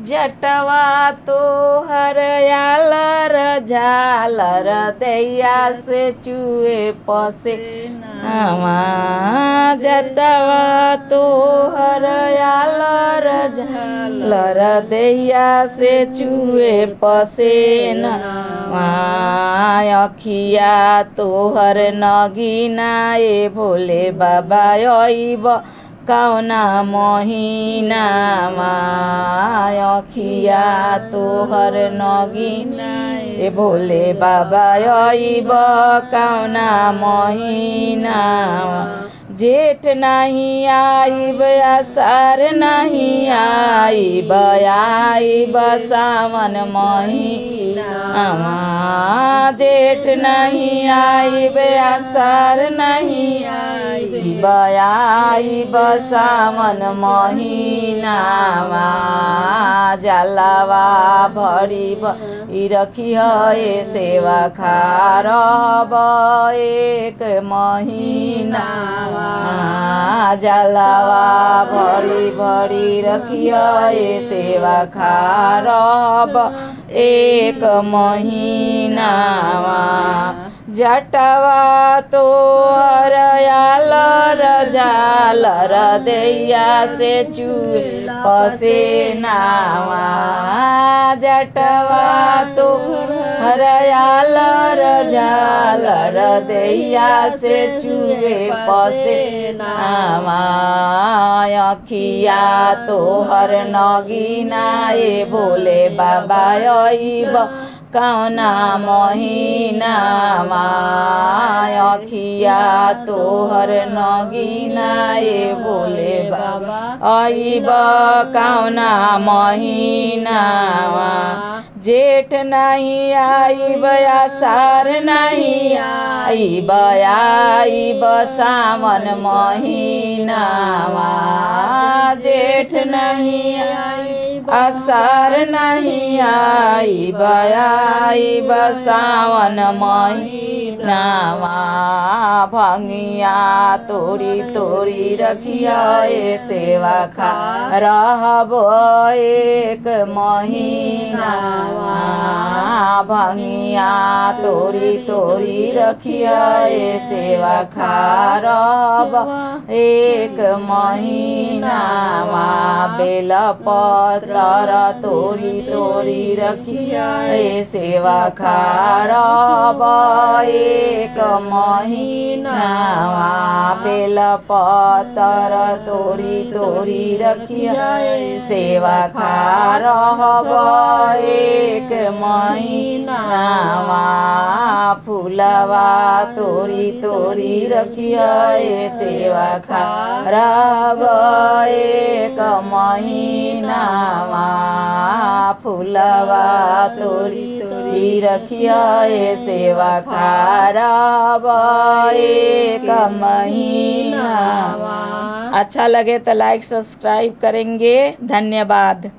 जटवा तोहर आलर झालर दैया से चुए पसे जटवा तोहर आलर झालर दैया से चुए पसे अखिया तोहर नगीना ए भोले बाबा अइब कौना महीना अखिया तोहर नगीना ए भोले बाबा अइब कौना महीना जेठ नहीं आइब आषाढ़ नहीं आइब आइब सावन महीना जेठ नहीं आइब आषाढ़ नहीं आइब आइब सावन महीना जलवा भरी रखिह ए सेवा खारब एक महीना जलवा भरी भरी रखिह ए सेवा खारब एक महीना जटवा तोहर आलर झालर दैया से चुए पसे जटवा तोहर आलर झालर दैया से चुए पसे अखिया तोहर नगीना ए भोले बाबा अइब कौना महीना अखिया तोहर नगीना ए भोले बाबा अइब कौना महीना जेठ नहीं आइब आषाढ़ नहीं आइब आइब सावन महीना जेठ नहीं आइब आषाढ़ नहीं आइब आइब सावन महीना भंगिया तोरी तोरी रखिया ए सेवा खारब एक महीना भंगिया तोरी तोरी रखिया ए सेवा खारब एक महीना बेल पतर तोरी तोरी रखिया ए सेवा खारब एक महीना बेल पतर तोरी तोरी रखिया ए सेवा खारब एक महीना फूलवा तोरी तोरी रखिया ए सेवा खारब एक महीना फूलवा तोरी तोरी रखिया ए सेवा खारब एक महीना। अच्छा लगे तो लाइक सब्सक्राइब करेंगे। धन्यवाद।